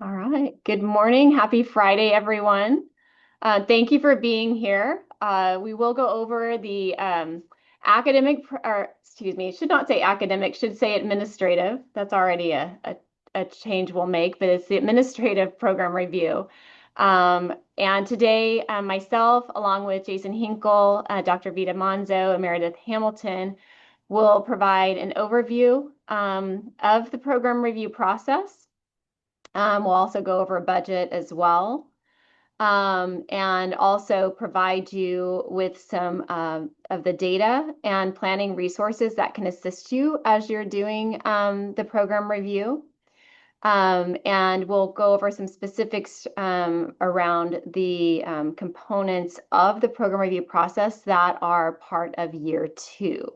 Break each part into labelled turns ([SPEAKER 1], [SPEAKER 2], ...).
[SPEAKER 1] All right. Good morning. Happy Friday, everyone. Thank you for being here. We will go over the or excuse me, should not say academic, should say administrative. That's already a change we'll make, but it's the administrative program review. And today, myself, along with Jason Hinkle, Dr. Vita Monzo, and Meredith Hamilton, will provide an overview of the program review process. We'll also go over a budget as well, and also provide you with some of the data and planning resources that can assist you as you're doing the program review. And we'll go over some specifics around the components of the program review process that are part of year two.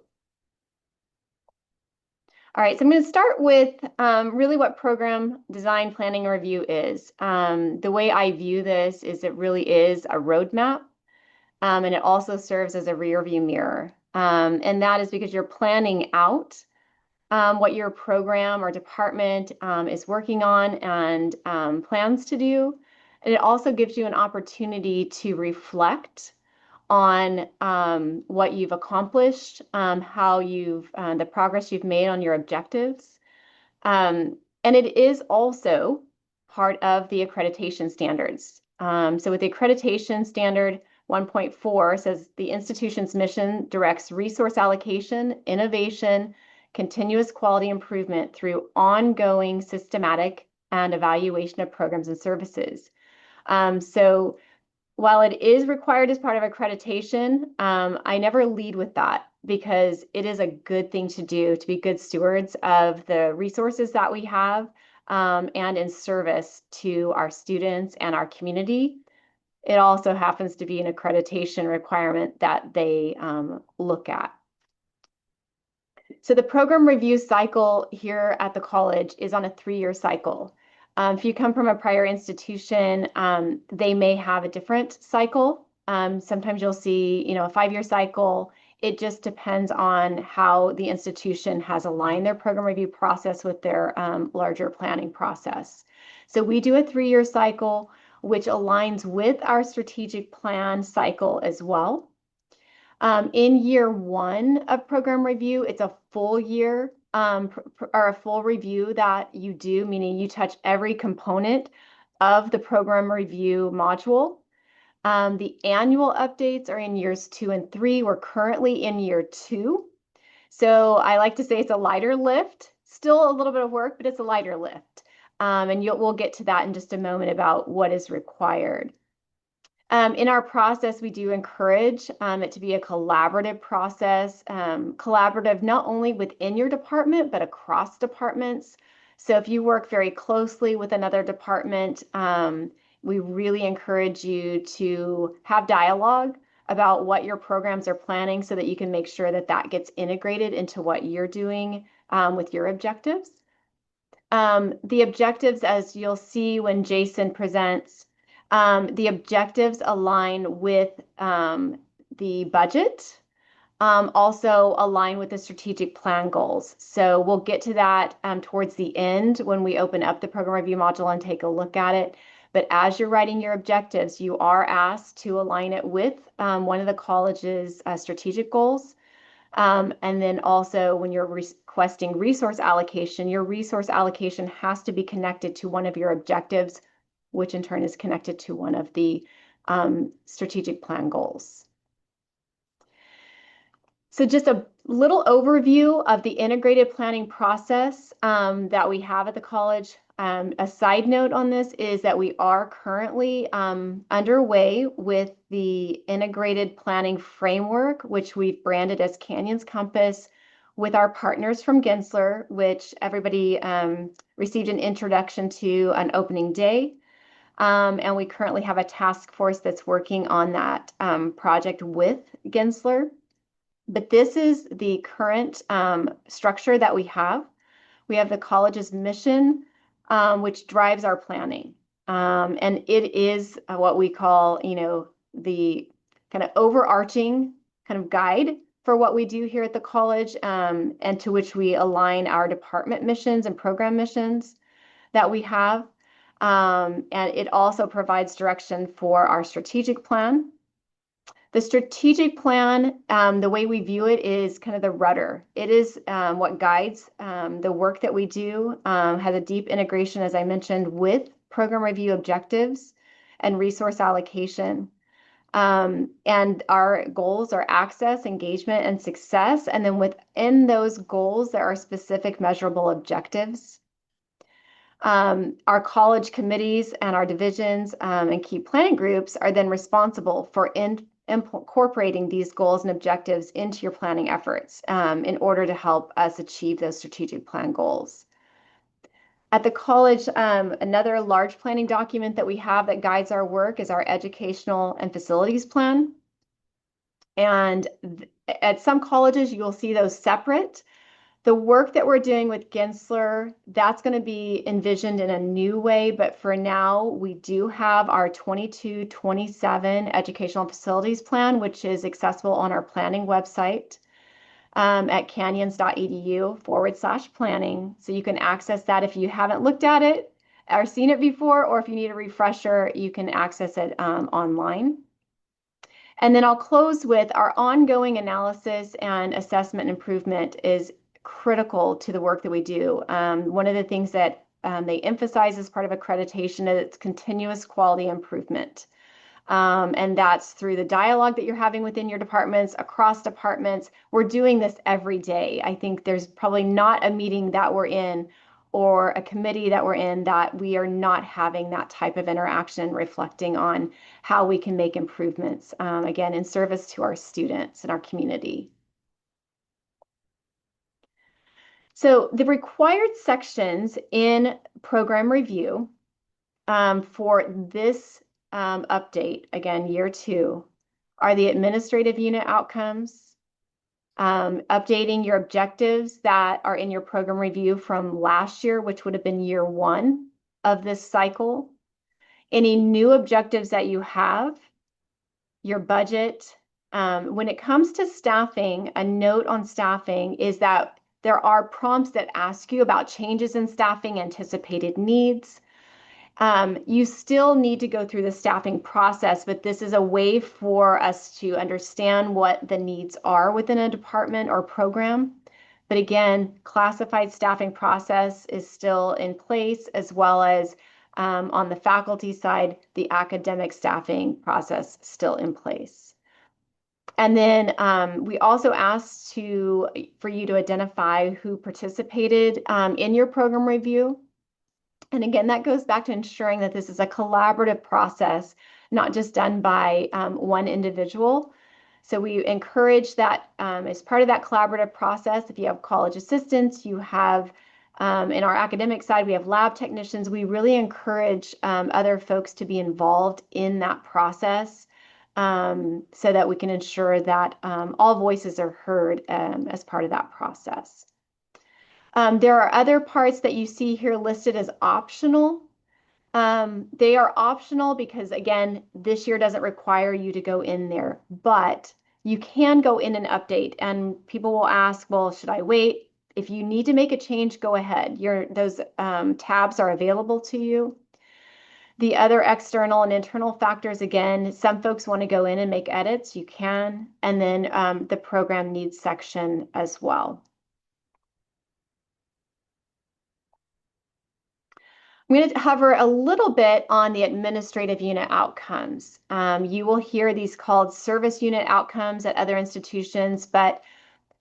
[SPEAKER 1] All right, so I'm going to start with really what program design planning review is. The way I view this is it really is a roadmap, and it also serves as a rear view mirror. And that is because you're planning out what your program or department is working on and plans to do. And it also gives you an opportunity to reflect on what you've accomplished, how the progress you've made on your objectives. And it is also part of the accreditation standards. So with the accreditation standard 1.4 says the institution's mission directs resource allocation, innovation, continuous quality improvement through ongoing systematic and evaluation of programs and services. So while it is required as part of accreditation, I never lead with that because it is a good thing to do to be good stewards of the resources that we have, and in service to our students and our community. It also happens to be an accreditation requirement that they look at. So the program review cycle here at the college is on a 3-year cycle. If you come from a prior institution, they may have a different cycle. Sometimes you'll see, a 5-year cycle. It just depends on how the institution has aligned their program review process with their larger planning process. So we do a 3-year cycle, which aligns with our strategic plan cycle as well. In year one of program review, it's a full year or a full review that you do, meaning you touch every component of the program review module. The annual updates are in years 2 and 3. We're currently in year 2. So I like to say it's a lighter lift, still a little bit of work, but it's a lighter lift. And we'll get to that in just a moment about what is required. In our process, we do encourage it to be a collaborative process, collaborative not only within your department, but across departments. So if you work very closely with another department, we really encourage you to have dialogue about what your programs are planning so that you can make sure that that gets integrated into what you're doing with your objectives. The objectives, as you'll see when Jason presents, the objectives align with the budget, also align with the strategic plan goals. So we'll get to that towards the end when we open up the program review module and take a look at it. But as you're writing your objectives, you are asked to align it with one of the college's strategic goals. And then also when you're requesting resource allocation, your resource allocation has to be connected to one of your objectives, which in turn is connected to one of the strategic plan goals. So just a little overview of the integrated planning process that we have at the college. A side note on this is that we are currently underway with the integrated planning framework, which we've branded as Canyons Compass, with our partners from Gensler, which everybody received an introduction to on opening day. And we currently have a task force that's working on that project with Gensler. But this is the current structure that we have. We have the college's mission, which drives our planning. And it is what we call, the kind of overarching kind of guide for what we do here at the college, and to which we align our department missions and program missions that we have. And it also provides direction for our strategic plan. The strategic plan, the way we view it is kind of the rudder. It is what guides the work that we do, has a deep integration, as I mentioned, with program review objectives and resource allocation. And our goals are access, engagement, and success. And then within those goals, there are specific measurable objectives. Our college committees and our divisions and key planning groups are then responsible for incorporating these goals and objectives into your planning efforts in order to help us achieve those strategic plan goals. At the college, another large planning document that we have that guides our work is our educational and facilities plan. And at some colleges, you will see those separate. The work that we're doing with Gensler, that's going to be envisioned in a new way, but for now, we do have our 22-27 educational facilities plan, which is accessible on our planning website at canyons.edu/planning. So you can access that if you haven't looked at it or seen it before, or if you need a refresher, you can access it online. And then I'll close with our ongoing analysis and assessment improvement is critical to the work that we do. One of the things that they emphasize as part of accreditation is its continuous quality improvement. And that's through the dialogue that you're having within your departments, across departments. We're doing this every day. I think there's probably not a meeting that we're in or a committee that we're in that we are not having that type of interaction, reflecting on how we can make improvements, again, in service to our students and our community. So the required sections in program review for this update, again, year 2, are the administrative unit outcomes, updating your objectives that are in your program review from last year, which would have been year 1 of this cycle, any new objectives that you have, your budget. When it comes to staffing, a note on staffing is that there are prompts that ask you about changes in staffing, anticipated needs. You still need to go through the staffing process, but this is a way for us to understand what the needs are within a department or program. But again, classified staffing process is still in place, as well as on the faculty side, the academic staffing process still in place. And then we also asked for you to identify who participated in your program review. And again, that goes back to ensuring that this is a collaborative process, not just done by one individual. So we encourage that as part of that collaborative process, if you have college assistants, you have in our academic side, we have lab technicians. We really encourage other folks to be involved in that process so that we can ensure that all voices are heard as part of that process. There are other parts that you see here listed as optional. They are optional because, again, this year doesn't require you to go in there, but you can go in and update. And people will ask, well, should I wait? If you need to make a change, go ahead. Those tabs are available to you. The other external and internal factors, again, some folks want to go in and make edits, you can. And then the program needs section as well. I'm going to hover a little bit on the administrative unit outcomes. You will hear these called service unit outcomes at other institutions, but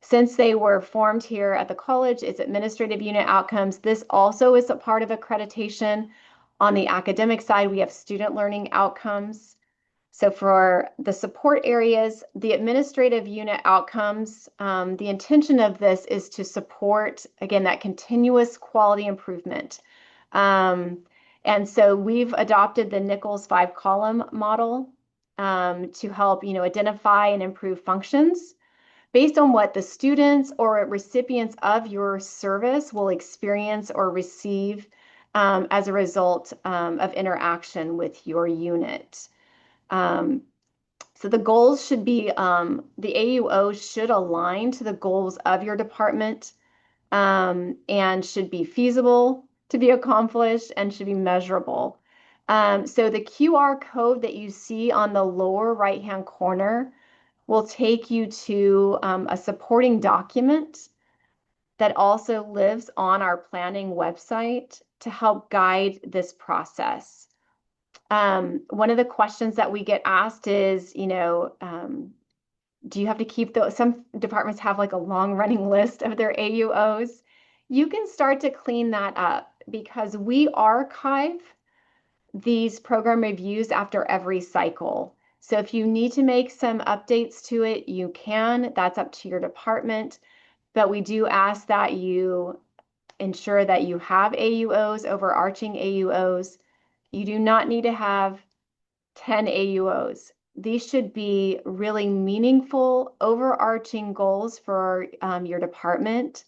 [SPEAKER 1] since they were formed here at the college, it's administrative unit outcomes. This also is a part of accreditation. On the academic side, we have student learning outcomes. So for the support areas, the administrative unit outcomes, the intention of this is to support, again, that continuous quality improvement. And so we've adopted the Nichols 5-column model to help, identify and improve functions based on what the students or recipients of your service will experience or receive as a result of interaction with your unit. So the goals should be, the AUO should align to the goals of your department and should be feasible to be accomplished and should be measurable. So the QR code that you see on the lower right-hand corner will take you to a supporting document that also lives on our planning website to help guide this process. One of the questions that we get asked is, do you have to keep those? Some departments have like a long running list of their AUOs. You can start to clean that up because we archive these program reviews after every cycle. So if you need to make some updates to it, you can. That's up to your department. But we do ask that you ensure that you have AUOs, overarching AUOs. You do not need to have 10 AUOs. These should be really meaningful, overarching goals for your department.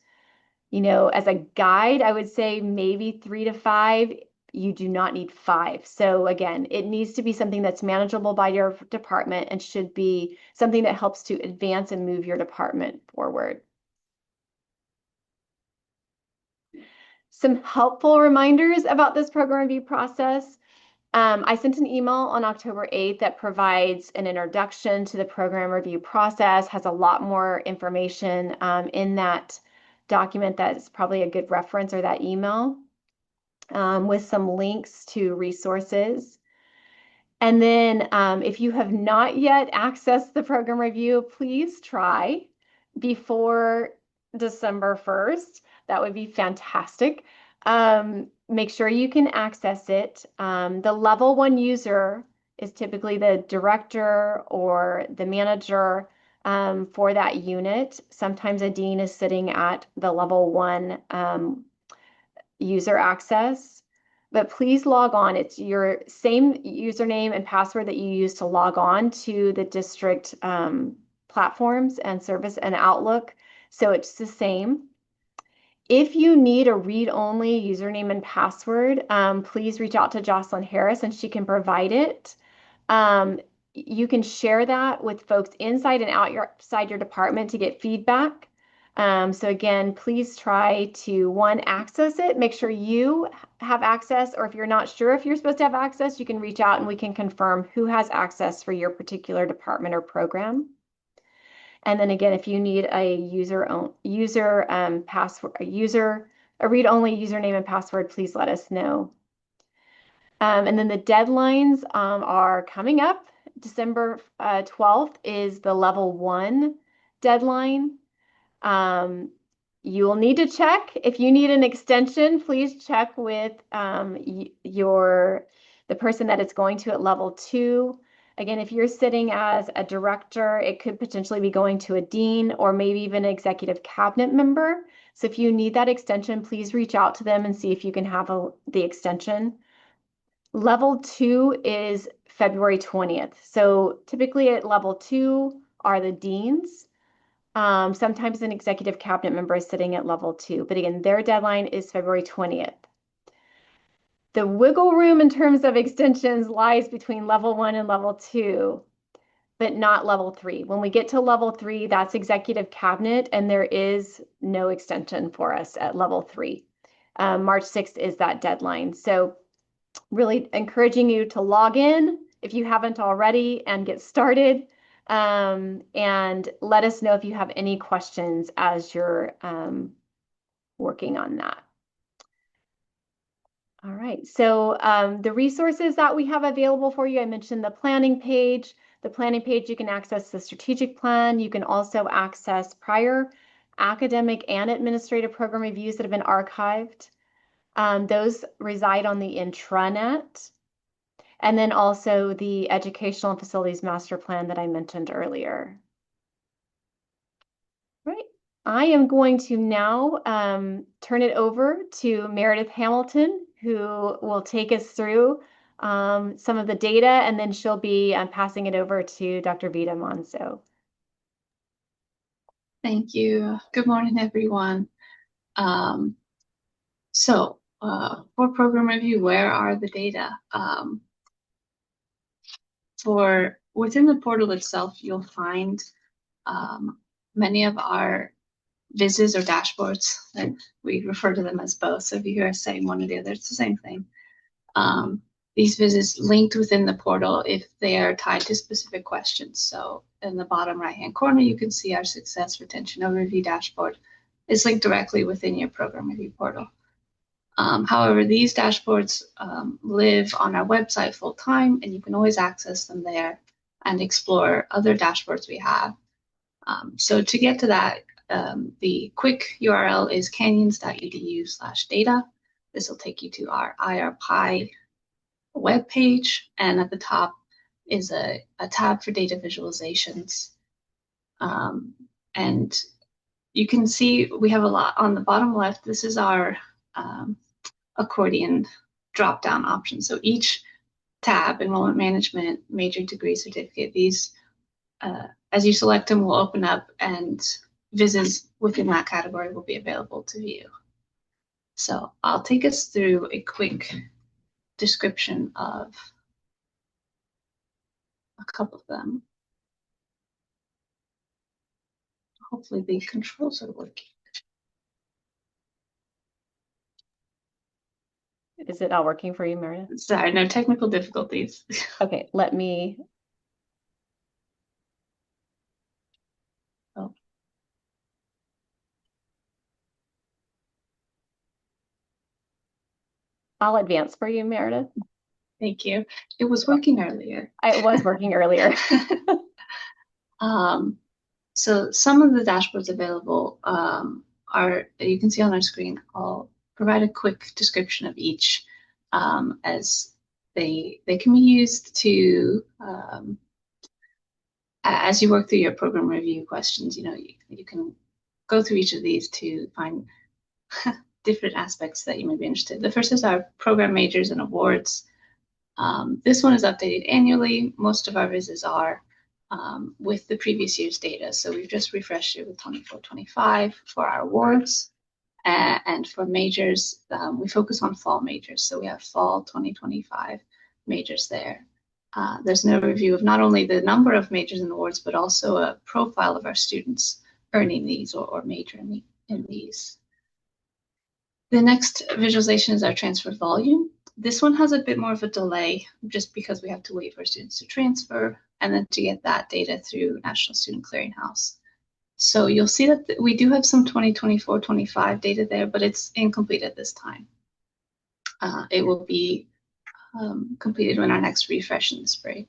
[SPEAKER 1] As a guide, I would say maybe 3 to 5. You do not need 5. So again, it needs to be something that's manageable by your department and should be something that helps to advance and move your department forward. Some helpful reminders about this program review process. I sent an email on October 8th that provides an introduction to the program review process, has a lot more information in that document that's probably a good reference, or that email, with some links to resources. And then if you have not yet accessed the program review, please try before December 1st. That would be fantastic. Make sure you can access it. The level 1 user is typically the director or the manager for that unit. Sometimes a dean is sitting at the level 1 user access. But please log on. It's your same username and password that you use to log on to the district platforms and service and Outlook. So it's the same. If you need a read-only username and password, please reach out to Jocelyn Harris and she can provide it. You can share that with folks inside and outside your department to get feedback. So again, please try to, one, access it, make sure you have access, or if you're not sure if you're supposed to have access, you can reach out and we can confirm who has access for your particular department or program. And then again, if you need a read-only username and password, please let us know. And then the deadlines are coming up. December 12th is the level 1 deadline. You will need to check. If you need an extension, please check with the person that it's going to at level 2. Again, if you're sitting as a director, it could potentially be going to a dean or maybe even an executive cabinet member. So if you need that extension, please reach out to them and see if you can have the extension. Level 2 is February 20th. So typically at level 2 are the deans. Sometimes an executive cabinet member is sitting at level 2, but again, their deadline is February 20th. The wiggle room in terms of extensions lies between level 1 and level 2, but not level 3. When we get to level 3, that's executive cabinet, and there is no extension for us at level 3. March 6th is that deadline. So really encouraging you to log in if you haven't already and get started. And let us know if you have any questions as you're working on that. All right, so the resources that we have available for you, I mentioned the planning page. The planning page, you can access the strategic plan. You can also access prior academic and administrative program reviews that have been archived. Those reside on the intranet. And then also the Educational and Facilities Master Plan that I mentioned earlier. Right. I am going to now turn it over to Meredith Hamilton, who will take us through some of the data, and then she'll be passing it over to Dr. Vita Monso.
[SPEAKER 2] Thank you. Good morning, everyone. For program review, where are the data? Within the portal itself, you'll find many of our vizzes or dashboards, and we refer to them as both. So if you hear us saying one or the other, it's the same thing. These vizzes linked within the portal if they are tied to specific questions. So in the bottom right-hand corner, you can see our success retention overview dashboard is linked directly within your program review portal. However, these dashboards live on our website full time, and you can always access them there and explore other dashboards we have. So to get to that, the quick URL is canyons.edu/data. This will take you to our IRPi web page, and at the top is a tab for data visualizations. And you can see we have a lot on the bottom left. This is our accordion drop-down option. So each tab, enrollment management, major, degree, certificate, these, as you select them, will open up, and vizzes within that category will be available to view. So I'll take us through a quick description of a couple of them. Hopefully the controls are working.
[SPEAKER 1] Is it not working for you, Meredith?
[SPEAKER 2] Sorry, no technical difficulties.
[SPEAKER 1] Okay, let me.
[SPEAKER 2] Oh.
[SPEAKER 1] I'll advance for you, Meredith.
[SPEAKER 2] Thank you. It was working earlier.
[SPEAKER 1] It was working earlier.
[SPEAKER 2] So some of the dashboards available are, you can see on our screen. I'll provide a quick description of each, as they can be used to, as you work through your program review questions, you can go through each of these to find different aspects that you may be interested in. The first is our program majors and awards. This one is updated annually. Most of our vizzes are with the previous year's data. So we've just refreshed it with 24-25 for our awards. And for majors, we focus on fall majors. So we have fall 2025 majors there. There's an overview of not only the number of majors and awards, but also a profile of our students earning these or majoring in these. The next visualization is our transfer volume. This one has a bit more of a delay just because we have to wait for students to transfer and then to get that data through National Student Clearinghouse. So you'll see that we do have some 2024-25 data there, but it's incomplete at this time. It will be completed when our next refresh in the spring.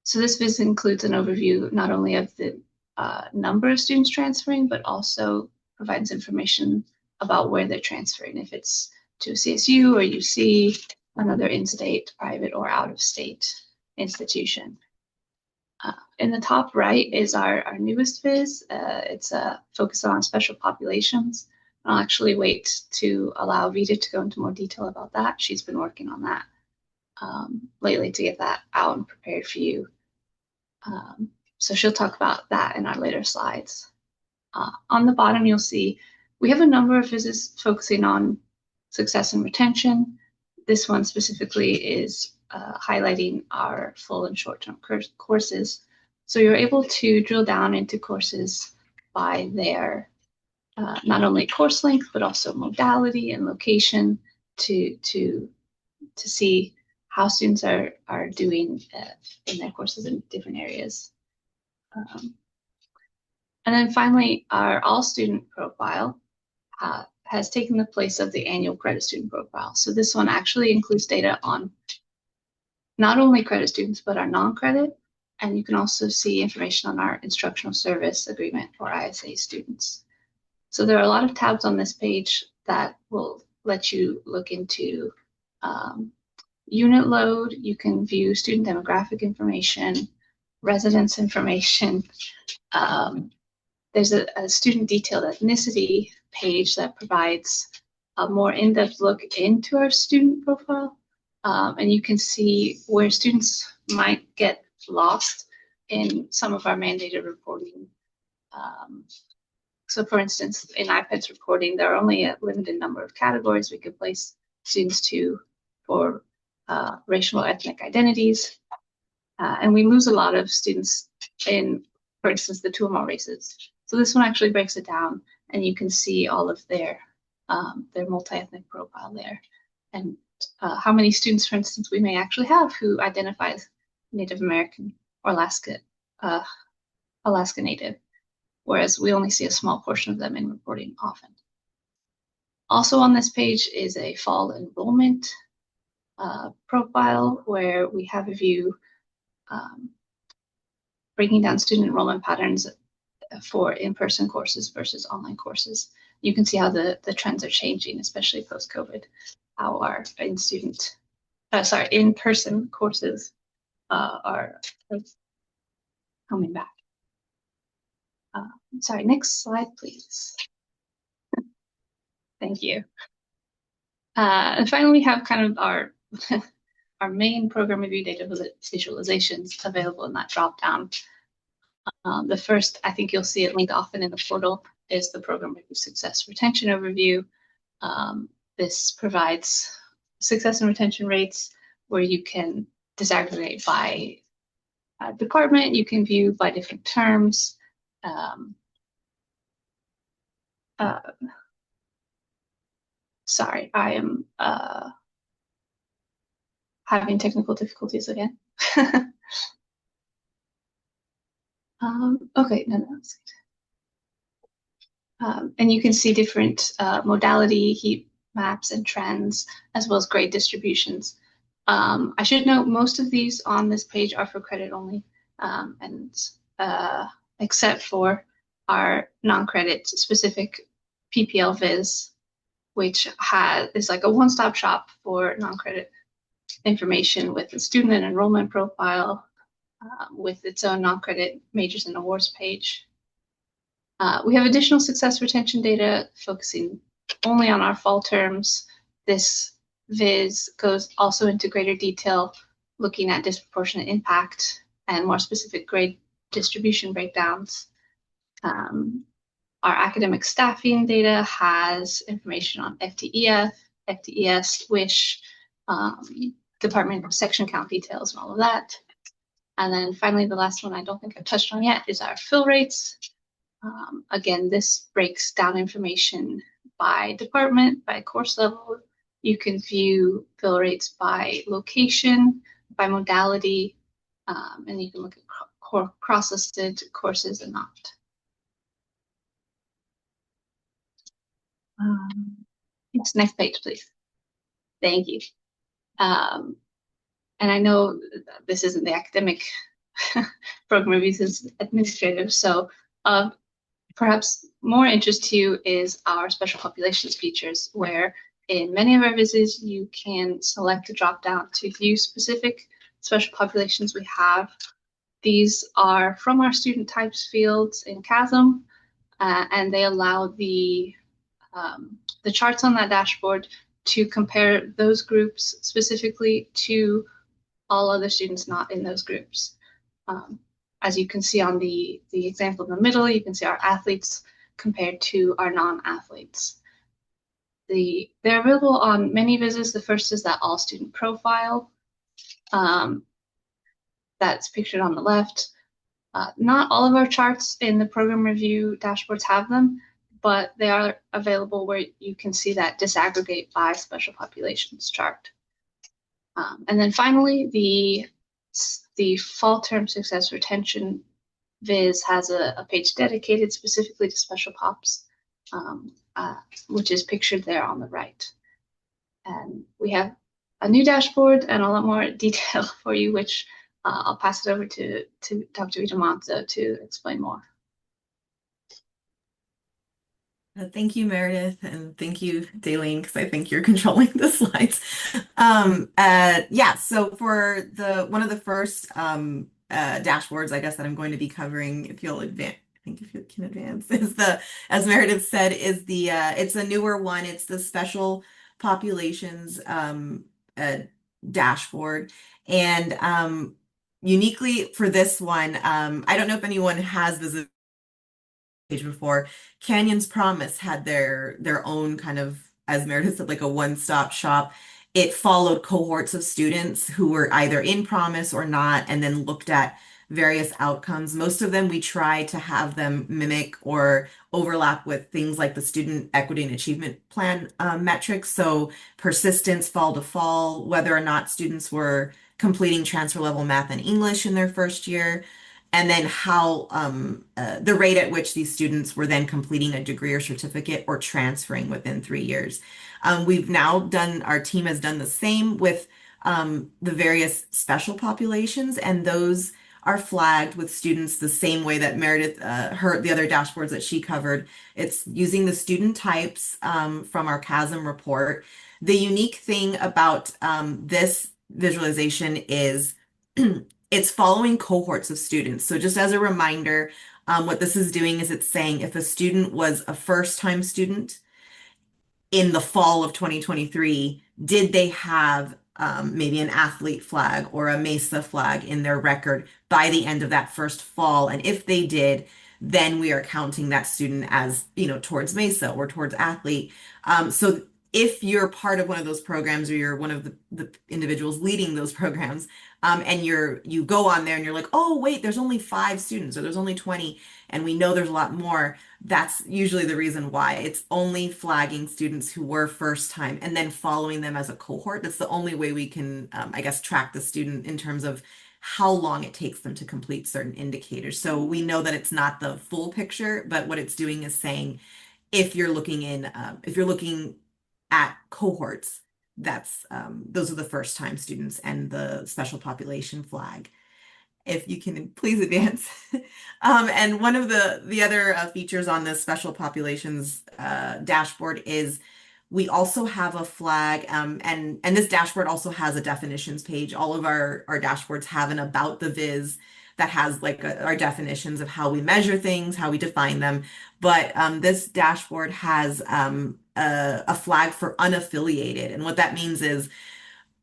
[SPEAKER 2] So this visit includes an overview not only of the number of students transferring, but also provides information about where they're transferring, if it's to a CSU or UC, another in-state, private, or out-of-state institution. In the top right is our newest viz. It's focused on special populations. I'll actually wait to allow Vita to go into more detail about that. She's been working on that lately to get that out and prepared for you. So she'll talk about that in our later slides. On the bottom, you'll see we have a number of vizzes focusing on success and retention. This one specifically is highlighting our full and short-term courses. So you're able to drill down into courses by their not only course length, but also modality and location to see how students are doing in their courses in different areas. And then finally, our all-student profile has taken the place of the annual credit student profile. So this one actually includes data on not only credit students, but our non-credit. And you can also see information on our instructional service agreement for ISA students. So there are a lot of tabs on this page that will let you look into unit load. You can view student demographic information, residence information. There's a student detailed ethnicity page that provides a more in-depth look into our student profile. And you can see where students might get lost in some of our mandated reporting. So for instance, in IPEDS reporting, there are only a limited number of categories we could place students to for racial or ethnic identities. And we lose a lot of students in, for instance, the two or more races. So this one actually breaks it down and you can see all of their multi-ethnic profile there, and how many students, for instance, we may actually have who identify as Native American or Alaska Native, whereas we only see a small portion of them in reporting often. Also on this page is a fall enrollment profile where we have a view breaking down student enrollment patterns for in-person courses versus online courses. You can see how the trends are changing, especially post-COVID, how our in-person courses are coming back. Sorry, next slide, please. Thank you. And finally, we have kind of our our main program review data visualizations available in that drop-down. The first, I think you'll see it linked often in the portal, is the program review success retention overview. This provides success and retention rates where you can disaggregate by department, you can view by different terms. Sorry, I am having technical difficulties again. Okay, no, that's good. And you can see different modality heat maps and trends, as well as grade distributions. I should note most of these on this page are for credit only, and except for our non-credit specific PPL Viz, which is like a one-stop shop for non-credit information with the student and enrollment profile, with its own non-credit majors and awards page. We have additional success retention data focusing only on our fall terms. This Viz goes also into greater detail, looking at disproportionate impact and more specific grade distribution breakdowns. Our academic staffing data has information on FTEF, FTES, WISH, department section count details and all of that. And then finally, the last one I don't think I've touched on yet is our fill rates. Again, this breaks down information by department, by course level. You can view fill rates by location, by modality, and you can look at cross-listed courses and not. Yes, next page, please. Thank you. And I know this isn't the academic program review, this is administrative, so perhaps more interest to you is our special populations features, where in many of our visits you can select a drop-down to view specific special populations we have. These are from our student types fields in CHASM, and they allow the charts on that dashboard to compare those groups specifically to all other students not in those groups. As you can see on the example in the middle, you can see our athletes compared to our non-athletes. They're available on many visits. The first is that all student profile. That's pictured on the left. Not all of our charts in the program review dashboards have them, but they are available where you can see that disaggregate by special populations chart. And then finally, the fall term success retention Viz has a page dedicated specifically to special pops, which is pictured there on the right. And we have a new dashboard and a lot more detail for you, which I'll pass it over to Dr. Itamonte to explain more.
[SPEAKER 3] Thank you, Meredith, and thank you, Daleen, because I think you're controlling the slides. Yeah, so for one of the first dashboards, I guess, that I'm going to be covering, if you'll advance, I think if you can advance, is as Meredith said, is it's a newer one. It's the special populations dashboard, and uniquely for this one, I don't know if anyone has visited before. Canyon's Promise had their own kind of, as Meredith said, like a one-stop shop. It followed cohorts of students who were either in Promise or not, and then looked at various outcomes. Most of them we try to have them mimic or overlap with things like the Student Equity and Achievement Plan metrics. So persistence, fall to fall, whether or not students were completing transfer level math and English in their first year, and then how the rate at which these students were then completing a degree or certificate or transferring within 3 years. We've now done, our team has done the same with the various special populations, and those are flagged with students the same way that Meredith, the other dashboards that she covered. It's using the student types from our CASM report. The unique thing about this visualization is it's following cohorts of students. So just as a reminder, what this is doing is it's saying if a student was a first-time student in the fall of 2023, did they have maybe an athlete flag or a MESA flag in their record by the end of that first fall? And if they did, then we are counting that student as, towards MESA or towards athlete. So if you're part of one of those programs or you're one of the individuals leading those programs, and you go on there and you're like, oh, wait, there's only 5 students or there's only 20, and we know there's a lot more, that's usually the reason why. It's only flagging students who were first time and then following them as a cohort. That's the only way we can, I guess, track the student in terms of how long it takes them to complete certain indicators. So we know that it's not the full picture, but what it's doing is saying, if you're looking at cohorts, that's those are the first time students and the special population flag. If you can please advance. And one of the other features on this special populations dashboard is we also have a flag, and this dashboard also has a definitions page. All of our dashboards have an about the viz that has like our definitions of how we measure things, how we define them. But this dashboard has a flag for unaffiliated. And what that means is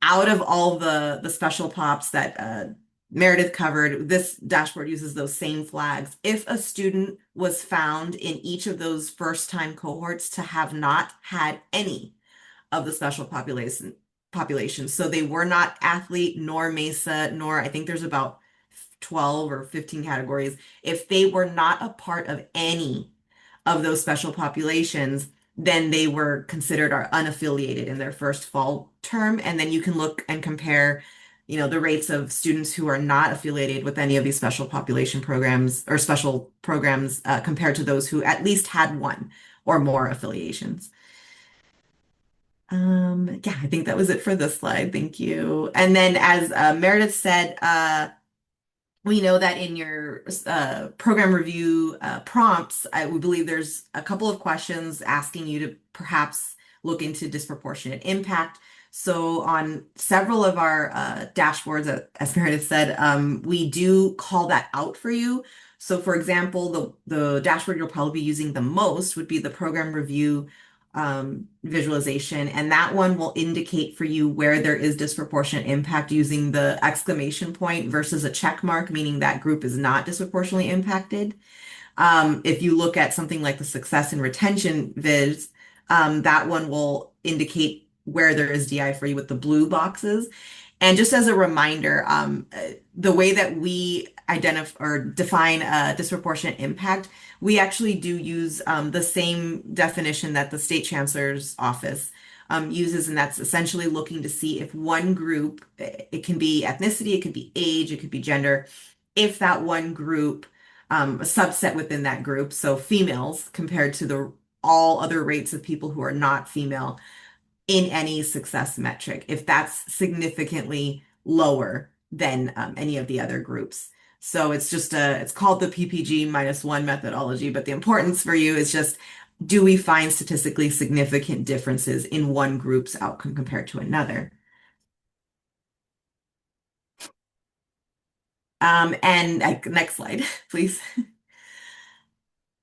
[SPEAKER 3] out of all the special pops that Meredith covered, this dashboard uses those same flags. If a student was found in each of those first time cohorts to have not had any of the special populations, so they were not athlete nor MESA, nor I think there's about 12 or 15 categories. If they were not a part of any of those special populations, then they were considered are unaffiliated in their first fall term. And then you can look and compare, the rates of students who are not affiliated with any of these special population programs or special programs compared to those who at least had one or more affiliations. Yeah, I think that was it for this slide. Thank you. And then as Meredith said, we know that in your program review prompts, we believe there's a couple of questions asking you to perhaps look into disproportionate impact. So on several of our dashboards, as Meredith said, we do call that out for you. So for example, the dashboard you'll probably be using the most would be the program review visualization, and that one will indicate for you where there is disproportionate impact using the exclamation point versus a check mark, meaning that group is not disproportionately impacted. If you look at something like the success and retention viz, that one will indicate where there is DI for you with the blue boxes. And just as a reminder, the way that we identify or define a disproportionate impact, we actually do use the same definition that the State Chancellor's Office uses, and that's essentially looking to see if one group, it can be ethnicity, it could be age, it could be gender, if that one group, a subset within that group, so females compared to all other rates of people who are not female, in any success metric, if that's significantly lower than any of the other groups. So it's called the PPG -1 methodology, but the importance for you is just, do we find statistically significant differences in one group's outcome compared to another? And next slide, please.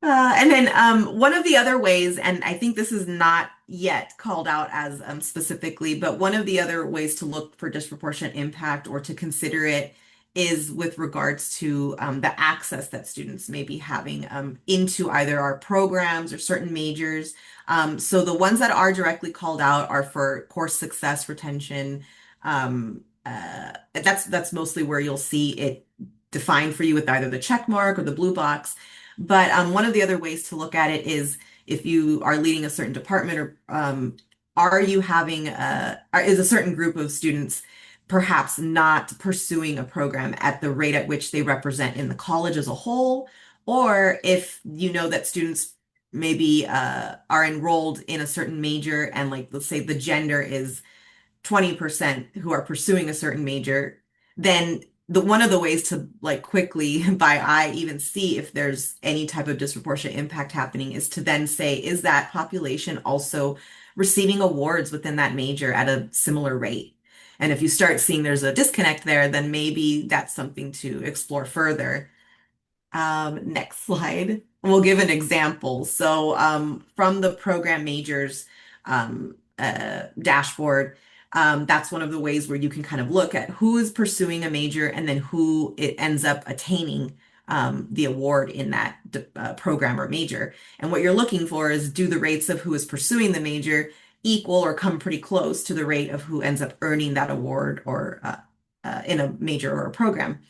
[SPEAKER 3] And then one of the other ways, and I think this is not yet called out as specifically, but one of the other ways to look for disproportionate impact or to consider it is with regards to the access that students may be having into either our programs or certain majors. So the ones that are directly called out are for course success, retention. That's mostly where you'll see it defined for you with either the check mark or the blue box. But one of the other ways to look at it is if you are leading a certain department or are you having is a certain group of students perhaps not pursuing a program at the rate at which they represent in the college as a whole, or if you know that students maybe are enrolled in a certain major and like let's say the gender is 20% who are pursuing a certain major, then one of the ways to like quickly by eye even see if there's any type of disproportionate impact happening is to then say, is that population also receiving awards within that major at a similar rate? And if you start seeing there's a disconnect there, then maybe that's something to explore further. Next slide. We'll give an example. So from the program majors dashboard, that's one of the ways where you can kind of look at who is pursuing a major and then who it ends up attaining the award in that program or major. And what you're looking for is do the rates of who is pursuing the major equal or come pretty close to the rate of who ends up earning that award or in a major or a program.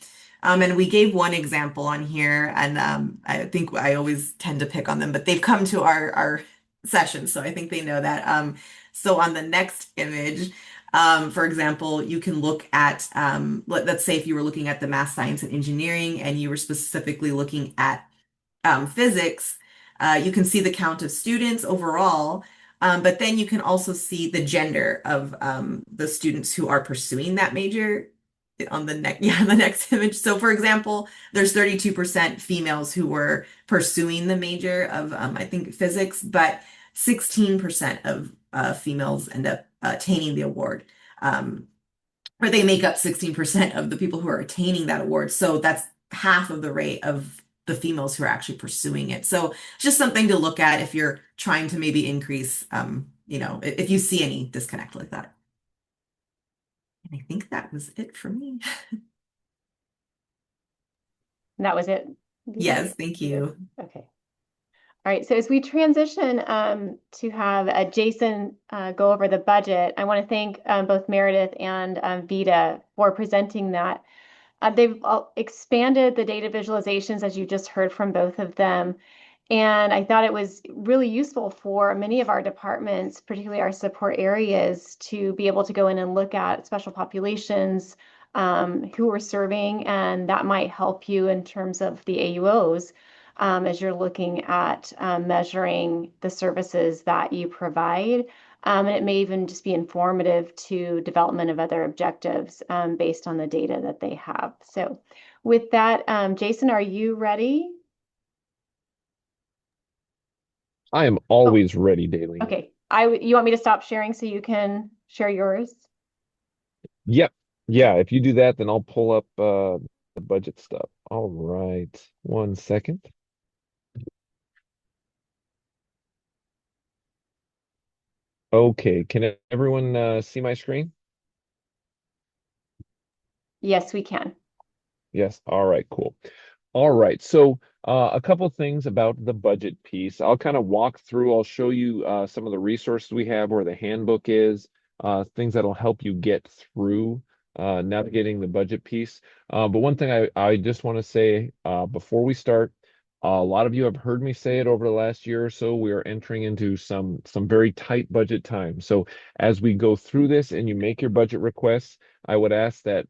[SPEAKER 3] And we gave one example on here, and I think I always tend to pick on them, but they've come to our session, so I think they know that. So on the next image, for example, you can look at, let's say if you were looking at the math, science, and engineering, and you were specifically looking at physics, you can see the count of students overall, but then you can also see the gender of the students who are pursuing that major on the next image. So for example, there's 32% females who were pursuing the major of I think physics, but 16% of females end up attaining the award. Or they make up 16% of the people who are attaining that award. So that's half of the rate of the females who are actually pursuing it. So just something to look at if you're trying to maybe increase, if you see any disconnect like that. And I think that was it for me.
[SPEAKER 1] That was it?
[SPEAKER 3] Yes, thank you.
[SPEAKER 1] Okay. All right, so as we transition to have Jason go over the budget, I want to thank both Meredith and Vida for presenting that. They've expanded the data visualizations, as you just heard from both of them. And I thought it was really useful for many of our departments, particularly our support areas, to be able to go in and look at special populations who we're serving. And that might help you in terms of the AUOs as you're looking at measuring the services that you provide. And it may even just be informative to development of other objectives based on the data that they have. So with that, Jason, are you ready?
[SPEAKER 4] I am always ready, Daleen.
[SPEAKER 1] Okay. You want me to stop sharing so you can share yours?
[SPEAKER 4] Yep. Yeah, if you do that, then I'll pull up the budget stuff. All right. 1 second. Okay, can everyone see my screen?
[SPEAKER 1] Yes, we can.
[SPEAKER 4] Yes. All right, cool. All right. So a couple things about the budget piece. I'll kind of walk through, I'll show you some of the resources we have, where the handbook is, things that'll help you get through navigating the budget piece. But one thing I just want to say before we start, a lot of you have heard me say it over the last year or so, we are entering into some very tight budget times. So as we go through this and you make your budget requests, I would ask that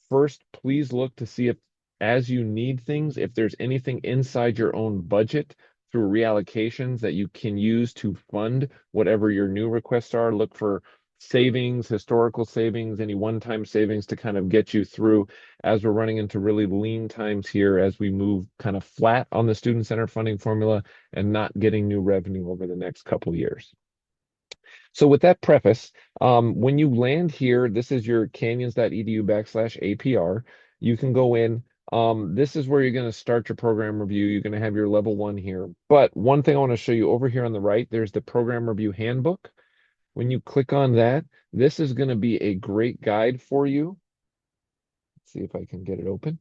[SPEAKER 4] first, please look to see if, as you need things, if there's anything inside your own budget through reallocations that you can use to fund whatever your new requests are. Look for savings, historical savings, any one-time savings to kind of get you through as we're running into really lean times here as we move kind of flat on the student center funding formula and not getting new revenue over the next couple years. So with that preface, when you land here, this is your canyons.edu/APR. You can go in. This is where you're going to start your program review. You're going to have your level 1 here. But one thing I want to show you over here on the right, there's the program review handbook. When you click on that, this is going to be a great guide for you. Let's see if I can get it open.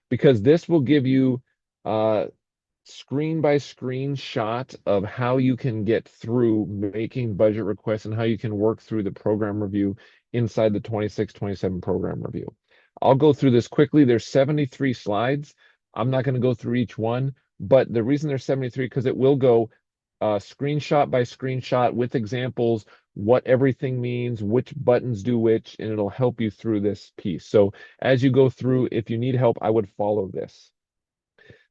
[SPEAKER 4] Because this will give you screen by screen shot of how you can get through making budget requests and how you can work through the program review inside the 26-27 program review. I'll go through this quickly. There's 73 slides. I'm not going to go through each one, but the reason there's 73 because it will go screenshot by screenshot with examples, what everything means, which buttons do which, and it'll help you through this piece. So as you go through, if you need help, I would follow this.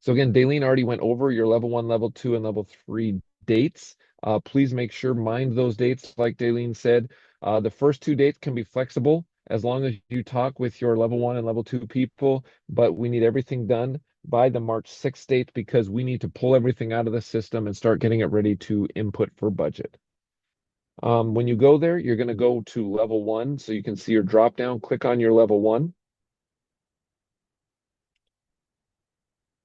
[SPEAKER 4] So again, Daleen already went over your level 1, level 2, and level 3 dates. Please make sure mind those dates, like Daleen said. The first 2 dates can be flexible as long as you talk with your level 1 and level 2 people, but we need everything done by the March 6th date because we need to pull everything out of the system and start getting it ready to input for budget. When you go there, you're going to go to level 1, so you can see your drop down. Click on your level 1.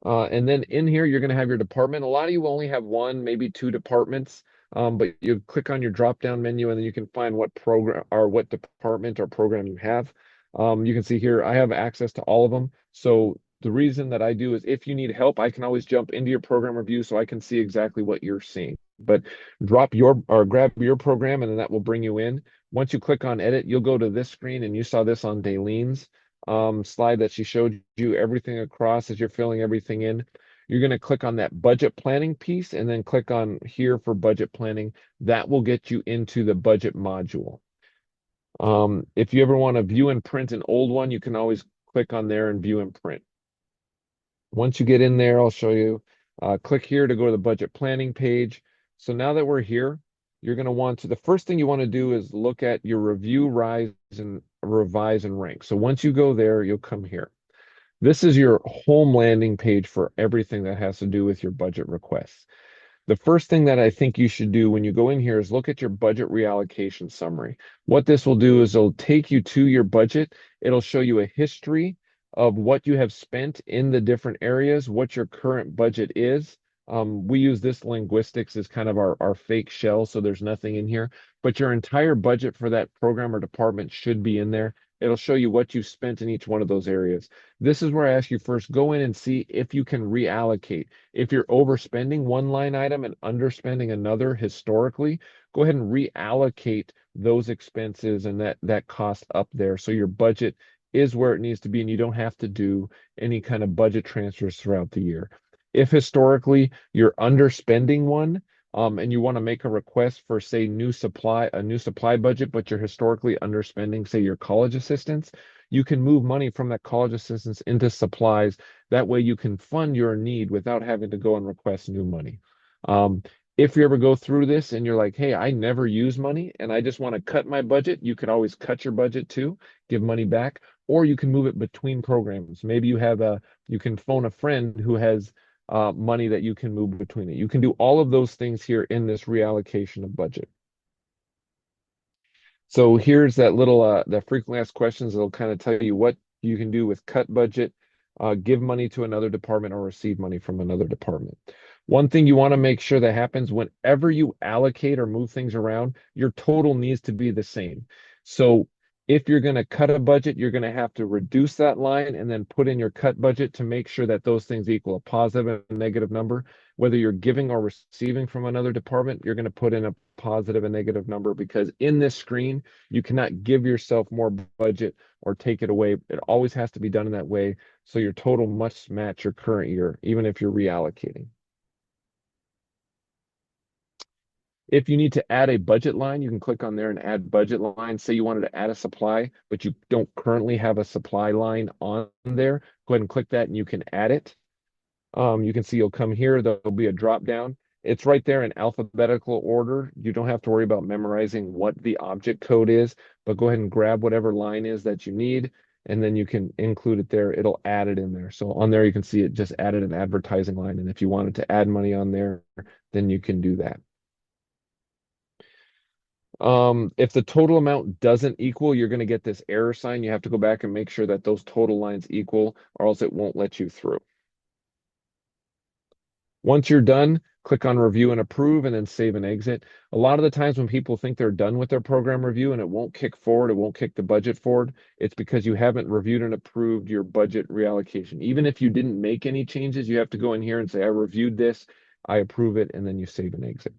[SPEAKER 4] And then in here, you're going to have your department. A lot of you only have 1, maybe 2 departments, but you click on your drop-down menu and then you can find what program or what department or program you have. You can see here, I have access to all of them. So the reason that I do is if you need help, I can always jump into your program review so I can see exactly what you're seeing. But drop your or grab your program and then that will bring you in. Once you click on edit, you'll go to this screen, and you saw this on Daleen's slide that she showed you everything across as you're filling everything in. You're going to click on that budget planning piece and then click on here for budget planning. That will get you into the budget module. If you ever want to view and print an old one, you can always click on there and view and print. Once you get in there, I'll show you. Click here to go to the budget planning page. So now that we're here, you're going to want to, the first thing you want to do is look at your review, rise, and revise and rank. So once you go there, you'll come here. This is your home landing page for everything that has to do with your budget requests. The first thing that I think you should do when you go in here is look at your budget reallocation summary. What this will do is it'll take you to your budget. It'll show you a history of what you have spent in the different areas, what your current budget is. We use this linguistics as kind of our fake shell, so there's nothing in here, but your entire budget for that program or department should be in there. It'll show you what you spent in each one of those areas. This is where I ask you first, go in and see if you can reallocate. If you're overspending one line item and underspending another historically, go ahead and reallocate those expenses and that cost up there so your budget is where it needs to be and you don't have to do any kind of budget transfers throughout the year. If historically you're underspending one, and you want to make a request for, say, a new supply budget, but you're historically underspending, say, your college assistance, you can move money from that college assistance into supplies. That way you can fund your need without having to go and request new money. If you ever go through this and you're like, hey, I never use money and I just want to cut my budget, you could always cut your budget too, give money back, or you can move it between programs. Maybe you can phone a friend who has money that you can move between it. You can do all of those things here in this reallocation of budget. So here's that little the frequently asked questions that'll kind of tell you what you can do with cut budget, give money to another department, or receive money from another department. One thing you want to make sure that happens whenever you allocate or move things around, your total needs to be the same. So if you're going to cut a budget, you're going to have to reduce that line and then put in your cut budget to make sure that those things equal a positive and negative number. Whether you're giving or receiving from another department, you're going to put in a positive and negative number because in this screen, you cannot give yourself more budget or take it away. It always has to be done in that way. So your total must match your current year, even if you're reallocating. If you need to add a budget line, you can click on there and add budget line. Say you wanted to add a supply, but you don't currently have a supply line on there. Go ahead and click that and you can add it. You can see you'll come here. There'll be a drop down. It's right there in alphabetical order. You don't have to worry about memorizing what the object code is, but go ahead and grab whatever line is that you need, and then you can include it there. It'll add it in there. So on there, you can see it just added an advertising line. And if you wanted to add money on there, then you can do that. If the total amount doesn't equal, you're going to get this error sign. You have to go back and make sure that those total lines equal, or else it won't let you through. Once you're done, click on review and approve and then save and exit. A lot of the times when people think they're done with their program review and it won't kick forward, it won't kick the budget forward, it's because you haven't reviewed and approved your budget reallocation. Even if you didn't make any changes, you have to go in here and say, I reviewed this, I approve it, and then you save and exit.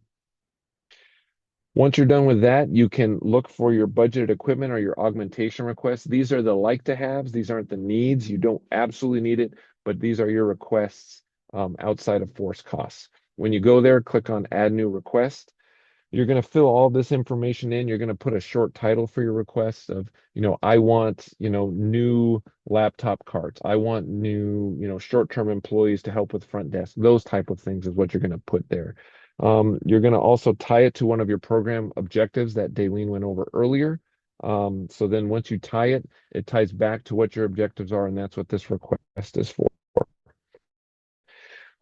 [SPEAKER 4] Once you're done with that, you can look for your budgeted equipment or your augmentation requests. These are the like to haves. These aren't the needs. You don't absolutely need it, but these are your requests outside of force costs. When you go there, click on add new request. You're going to fill all this information in. You're going to put a short title for your request of, I want, new laptop carts. I want new, short-term employees to help with front desk. Those type of things is what you're going to put there. You're going to also tie it to one of your program objectives that Daleen went over earlier. So then once you tie it, it ties back to what your objectives are, and that's what this request is for.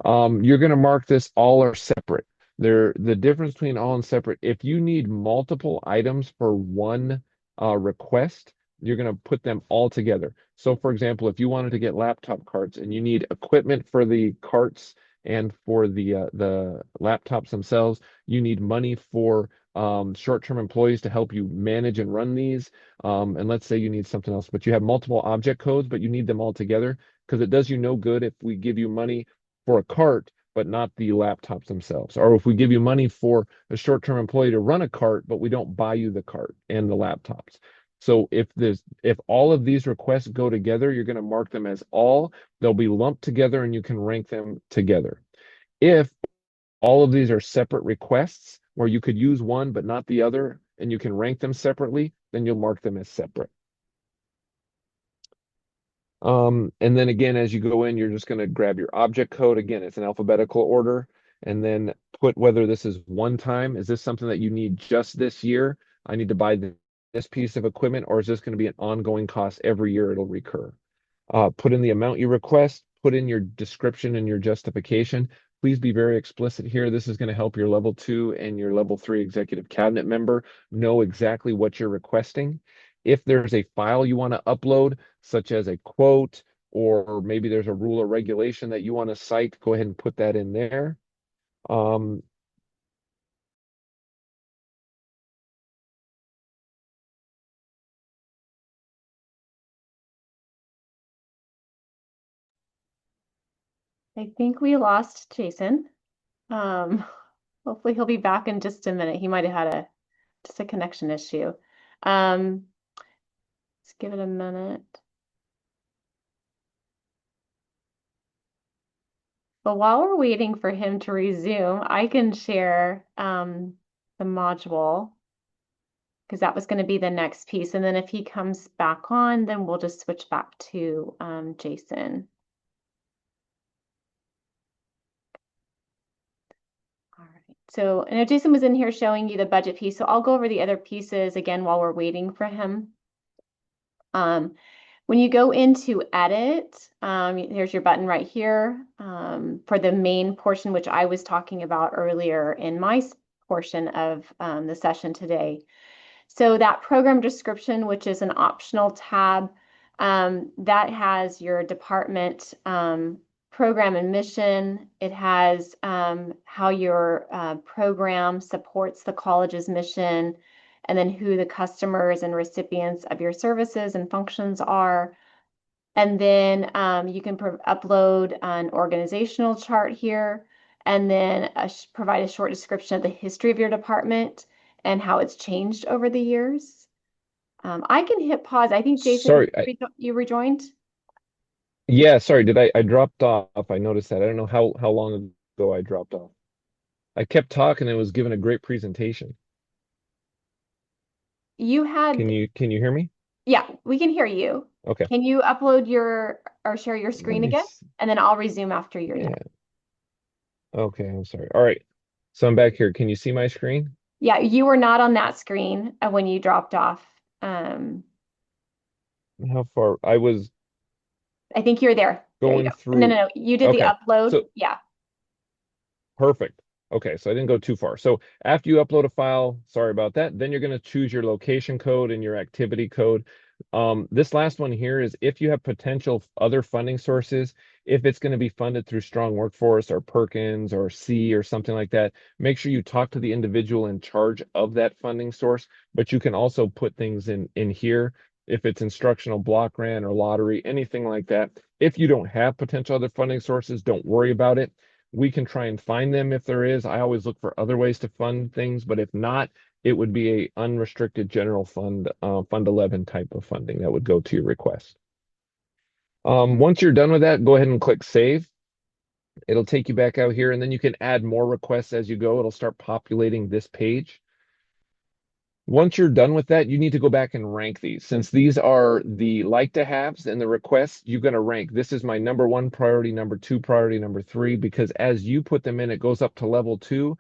[SPEAKER 4] You're going to mark this all are separate. The difference between all and separate, if you need multiple items for one request, you're going to put them all together. So for example, if you wanted to get laptop carts and you need equipment for the carts and for the laptops themselves, you need money for short-term employees to help you manage and run these. And let's say you need something else, but you have multiple object codes, but you need them all together because it does you no good if we give you money for a cart, but not the laptops themselves. Or if we give you money for a short-term employee to run a cart, but we don't buy you the cart and the laptops. So if all of these requests go together, you're going to mark them as all. They'll be lumped together and you can rank them together. If all of these are separate requests where you could use one but not the other, and you can rank them separately, then you'll mark them as separate. And then again, as you go in, you're just going to grab your object code. Again, it's an alphabetical order, and then put whether this is one time. Is this something that you need just this year? I need to buy this piece of equipment, or is this going to be an ongoing cost every year? It'll recur. Put in the amount you request, put in your description and your justification. Please be very explicit here. This is going to help your level 2 and your level 3 executive cabinet member know exactly what you're requesting. If there's a file you want to upload, such as a quote, or maybe there's a rule or regulation that you want to cite, go ahead and put that in there.
[SPEAKER 1] I think we lost Jason. Hopefully he'll be back in just a minute. He might have had just a connection issue. Let's give it a minute. But while we're waiting for him to resume, I can share the module because that was going to be the next piece. And then if he comes back on, then we'll just switch back to Jason. All right. So I know Jason was in here showing you the budget piece. So I'll go over the other pieces again while we're waiting for him. When you go into edit, there's your button right here for the main portion, which I was talking about earlier in my portion of the session today. So that program description, which is an optional tab, that has your department program and mission. It has how your program supports the college's mission, and then who the customers and recipients of your services and functions are. And then you can upload an organizational chart here, and then provide a short description of the history of your department and how it's changed over the years. I can hit pause. I think Jason,
[SPEAKER 4] Sorry,
[SPEAKER 1] you rejoined?
[SPEAKER 4] yeah, sorry, I dropped off. I noticed that. I don't know how long ago I dropped off. I kept talking and was given a great presentation.
[SPEAKER 1] You had,
[SPEAKER 4] Can you hear me?
[SPEAKER 1] yeah, we can hear you.
[SPEAKER 4] Okay.
[SPEAKER 1] Can you upload or share your screen
[SPEAKER 4] Let me
[SPEAKER 1] again? And then I'll resume after you're
[SPEAKER 4] Yeah.
[SPEAKER 1] done.
[SPEAKER 4] Okay, I'm sorry. All right. So I'm back here. Can you see my screen?
[SPEAKER 1] Yeah, you were not on that screen when you dropped off.
[SPEAKER 4] How far? I was
[SPEAKER 1] I think you're there. There you
[SPEAKER 4] going
[SPEAKER 1] go.
[SPEAKER 4] through.
[SPEAKER 1] No. You did the
[SPEAKER 4] Okay.
[SPEAKER 1] upload.
[SPEAKER 4] So
[SPEAKER 1] Yeah.
[SPEAKER 4] perfect. Okay, so I didn't go too far. So after you upload a file, sorry about that, then you're going to choose your location code and your activity code. This last one here is if you have potential other funding sources, if it's going to be funded through Strong Workforce or Perkins or C or something like that, make sure you talk to the individual in charge of that funding source, but you can also put things in here if it's instructional block grant or lottery, anything like that. If you don't have potential other funding sources, don't worry about it. We can try and find them if there is. I always look for other ways to fund things, but if not, it would be a unrestricted general fund, Fund 11 type of funding that would go to your request. Once you're done with that, go ahead and click Save. It'll take you back out here, and then you can add more requests as you go. It'll start populating this page. Once you're done with that, you need to go back and rank these. Since these are the like to haves and the requests, you're going to rank. This is my number 1 priority, number 2 priority, number 3, because as you put them in, it goes up to level 2.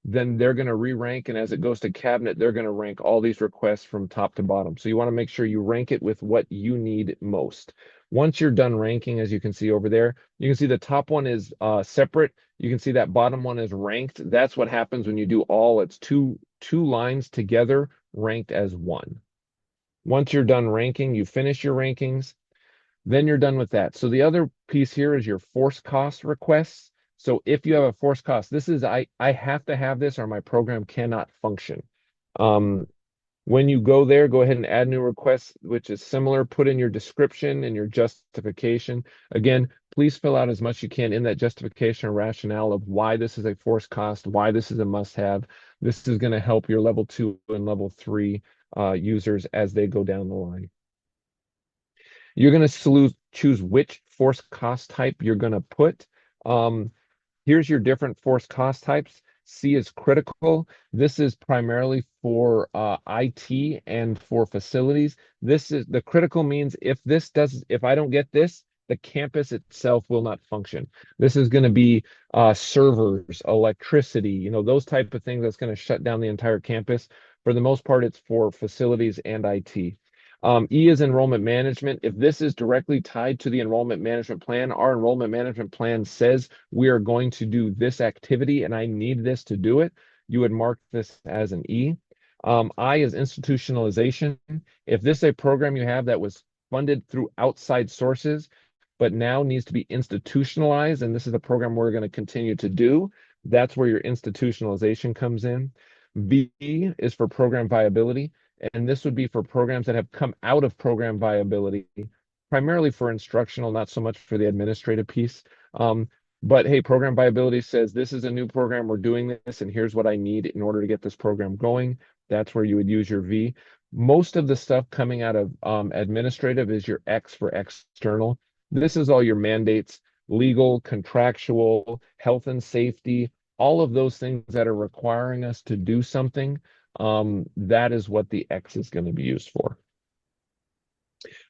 [SPEAKER 4] Then they're going to re-rank, and as it goes to cabinet, they're going to rank all these requests from top to bottom. So you want to make sure you rank it with what you need most. Once you're done ranking, as you can see over there, you can see the top one is separate. You can see that bottom one is ranked. That's what happens when you do all. It's two lines together ranked as one. Once you're done ranking, you finish your rankings, then you're done with that. So the other piece here is your force cost requests. So if you have a force cost, this is, I have to have this or my program cannot function. When you go there, go ahead and add new requests, which is similar. Put in your description and your justification. Again, please fill out as much as you can in that justification or rationale of why this is a force cost, why this is a must-have. This is going to help your level 2 and level 3 users as they go down the line. You're going to choose which force cost type you're going to put. Here's your different force cost types. C is critical. This is primarily for IT and for facilities. This is the critical means if I don't get this, the campus itself will not function. This is going to be servers, electricity, those type of things that's going to shut down the entire campus. For the most part, it's for facilities and IT. E is enrollment management. If this is directly tied to the enrollment management plan, our enrollment management plan says we are going to do this activity and I need this to do it, you would mark this as an E. I is institutionalization. If this is a program you have that was funded through outside sources, but now needs to be institutionalized, and this is a program we're going to continue to do, that's where your institutionalization comes in. V is for program viability. And this would be for programs that have come out of program viability, primarily for instructional, not so much for the administrative piece. But hey, program viability says this is a new program, we're doing this, and here's what I need in order to get this program going. That's where you would use your V. Most of the stuff coming out of administrative is your X for external. This is all your mandates, legal, contractual, health and safety, all of those things that are requiring us to do something. That is what the X is going to be used for.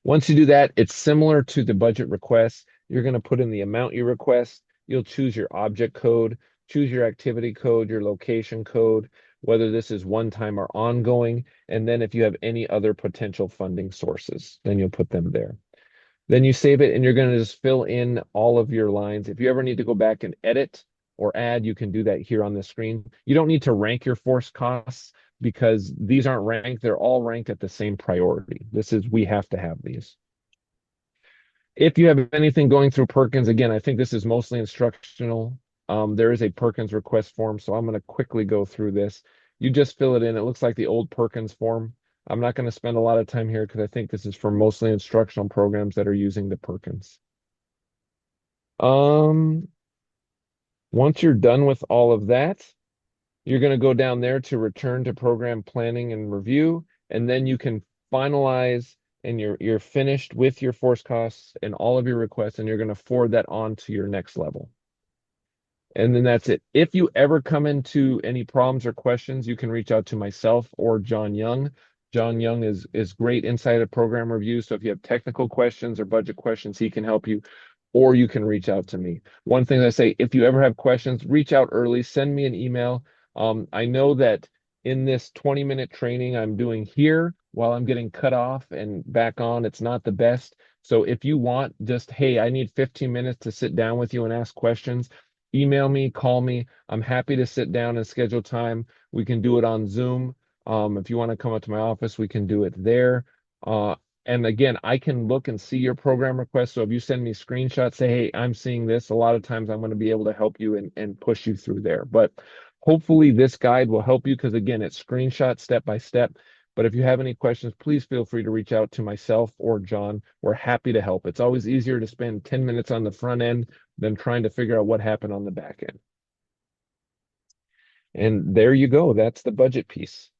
[SPEAKER 4] Once you do that, it's similar to the budget request. You're going to put in the amount you request. You'll choose your object code, choose your activity code, your location code, whether this is one time or ongoing. And then if you have any other potential funding sources, then you'll put them there. Then you save it and you're going to just fill in all of your lines. If you ever need to go back and edit or add, you can do that here on the screen. You don't need to rank your force costs, because these aren't ranked, they're all ranked at the same priority. We have to have these. If you have anything going through Perkins, again, I think this is mostly instructional. There is a Perkins request form, so I'm going to quickly go through this. You just fill it in. It looks like the old Perkins form. I'm not going to spend a lot of time here because I think this is for mostly instructional programs that are using the Perkins. Once you're done with all of that, you're going to go down there to return to program planning and review, and then you can finalize and you're finished with your force costs and all of your requests, and you're going to forward that on to your next level. And then that's it. If you ever come into any problems or questions, you can reach out to myself or John Young. John Young is great inside of program review. So if you have technical questions or budget questions, he can help you, or you can reach out to me. One thing I say, if you ever have questions, reach out early, send me an email. I know that in this 20-minute training I'm doing here while I'm getting cut off and back on, it's not the best. So if you want, just, hey, I need 15 minutes to sit down with you and ask questions, email me, call me. I'm happy to sit down and schedule time. We can do it on Zoom. If you want to come up to my office, we can do it there. And again, I can look and see your program request. So if you send me screenshots, say, hey, I'm seeing this, a lot of times I'm going to be able to help you and push you through there. But hopefully this guide will help you, because again, it's screenshot step by step. But if you have any questions, please feel free to reach out to myself or John. We're happy to help. It's always easier to spend 10 minutes on the front end than trying to figure out what happened on the back end. And there you go. That's the budget piece.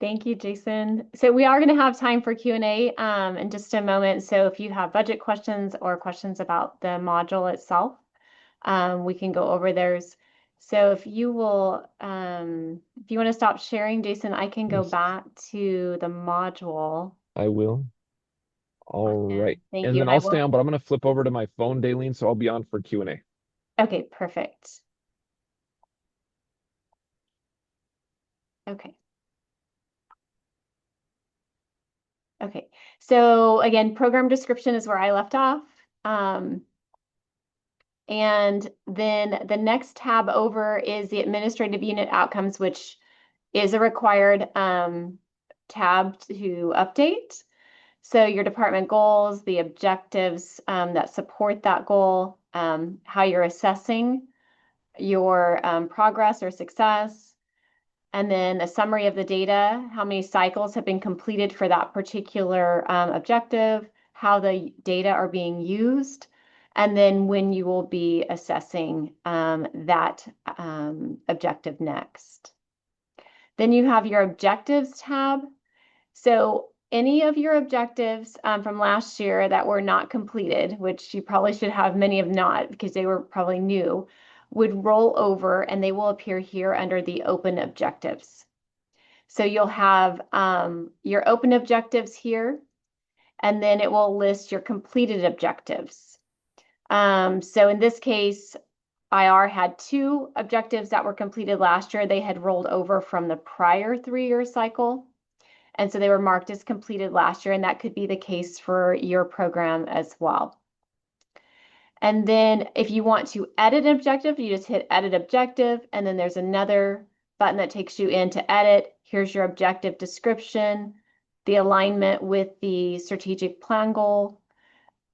[SPEAKER 1] Thank you, Jason. So we are going to have time for Q&A in just a moment. So if you have budget questions or questions about the module itself, we can go over those. So if you will, if you want to stop sharing, Jason, I can go
[SPEAKER 4] Yes,
[SPEAKER 1] back to the module.
[SPEAKER 4] I will. All right.
[SPEAKER 1] Thank
[SPEAKER 4] And
[SPEAKER 1] you.
[SPEAKER 4] then
[SPEAKER 1] And I
[SPEAKER 4] I'll stay
[SPEAKER 1] will.
[SPEAKER 4] on, but I'm going to flip over to my phone, Daleen, so I'll be on for Q&A.
[SPEAKER 1] Okay, perfect. Okay. Okay. So again, program description is where I left off. And then the next tab over is the administrative unit outcomes, which is a required tab to update. So your department goals, the objectives that support that goal, how you're assessing your progress or success, and then a summary of the data, how many cycles have been completed for that particular objective, how the data are being used, and then when you will be assessing that objective next. Then you have your objectives tab. So any of your objectives from last year that were not completed, which you probably should have, many of not because they were probably new, would roll over and they will appear here under the open objectives. So you'll have your open objectives here, and then it will list your completed objectives. So in this case, IR had 2 objectives that were completed last year. They had rolled over from the prior 3-year cycle. And so they were marked as completed last year, and that could be the case for your program as well. And then if you want to edit an objective, you just hit edit objective, and then there's another button that takes you in to edit. Here's your objective description, the alignment with the strategic plan goal.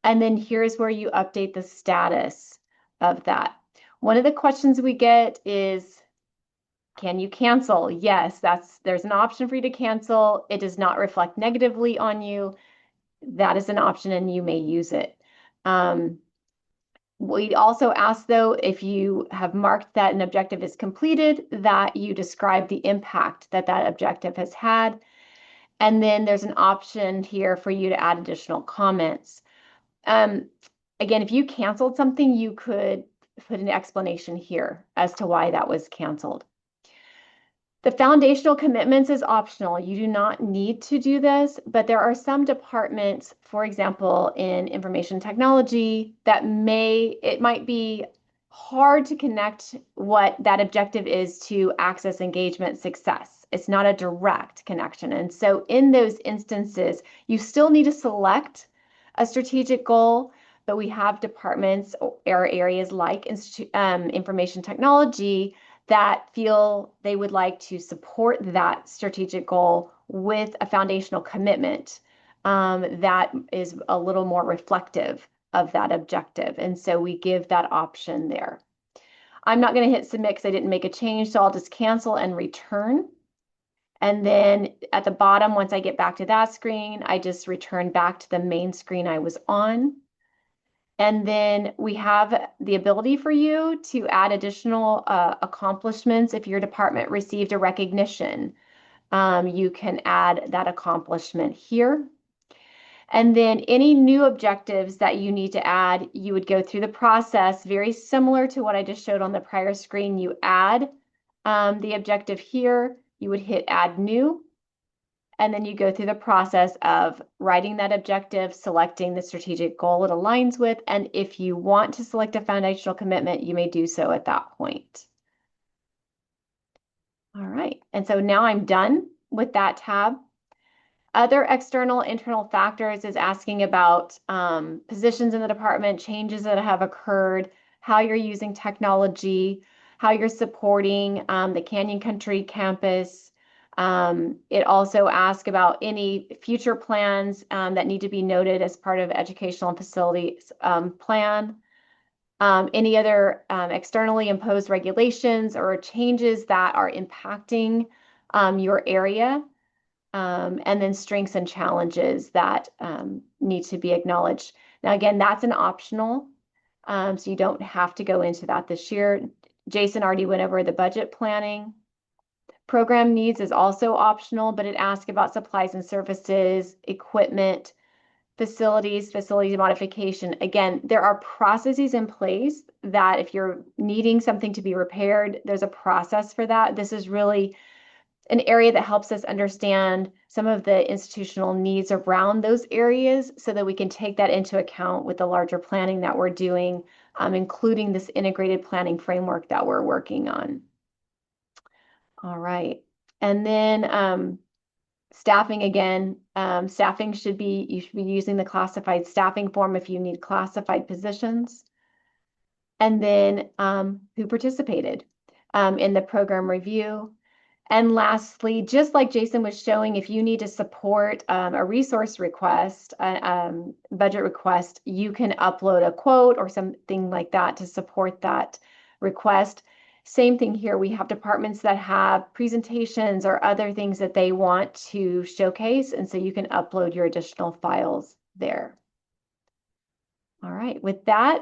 [SPEAKER 1] And then here's where you update the status of that. One of the questions we get is, can you cancel? Yes, there's an option for you to cancel. It does not reflect negatively on you. That is an option and you may use it. We also ask, though, if you have marked that an objective is completed, that you describe the impact that that objective has had. And then there's an option here for you to add additional comments. Again, if you canceled something, you could put an explanation here as to why that was canceled. The foundational commitments is optional. You do not need to do this, but there are some departments, for example, in information technology, that it might be hard to connect what that objective is to access, engagement, success. It's not a direct connection. And so in those instances, you still need to select a strategic goal, but we have departments or areas like information technology that feel they would like to support that strategic goal with a foundational commitment that is a little more reflective of that objective. And so we give that option there. I'm not going to hit submit because I didn't make a change, so I'll just cancel and return. And then at the bottom, once I get back to that screen, I just return back to the main screen I was on. And then we have the ability for you to add additional accomplishments. If your department received a recognition, you can add that accomplishment here. And then any new objectives that you need to add, you would go through the process very similar to what I just showed on the prior screen. You add the objective here, you would hit add new. And then you go through the process of writing that objective, selecting the strategic goal it aligns with, and if you want to select a foundational commitment, you may do so at that point. All right, and so now I'm done with that tab. Other external, internal factors is asking about positions in the department, changes that have occurred, how you're using technology, how you're supporting the Canyon Country campus. It also asks about any future plans that need to be noted as part of educational and facilities plan. Any other externally imposed regulations or changes that are impacting your area. And then strengths and challenges that need to be acknowledged. Now, again, that's an optional, so you don't have to go into that this year. Jason already went over the budget planning. Program needs is also optional, but it asks about supplies and services, equipment, facility modification. Again, there are processes in place that if you're needing something to be repaired, there's a process for that. This is really an area that helps us understand some of the institutional needs around those areas so that we can take that into account with the larger planning that we're doing, including this integrated planning framework that we're working on. All right. And then staffing again, staffing you should be using the classified staffing form if you need classified positions. And then who participated in the program review. And lastly, just like Jason was showing, if you need to support a resource request, budget request, you can upload a quote or something like that to support that request. Same thing here. We have departments that have presentations or other things that they want to showcase, and so you can upload your additional files there. All right, with that,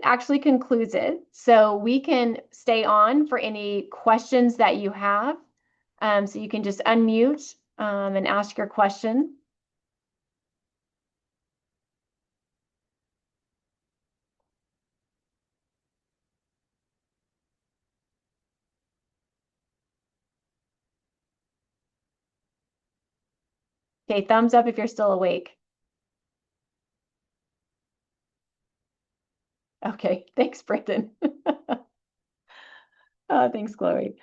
[SPEAKER 1] actually concludes it. So we can stay on for any questions that you have. So you can just unmute and ask your question. Okay, thumbs up if you're still awake. Okay, thanks, Brendan. Thanks, Chloe.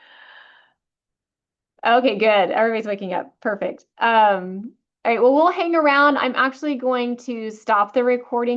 [SPEAKER 1] Okay, good. Everybody's waking up. Perfect. All right, well, we'll hang around. I'm actually going to stop the recording.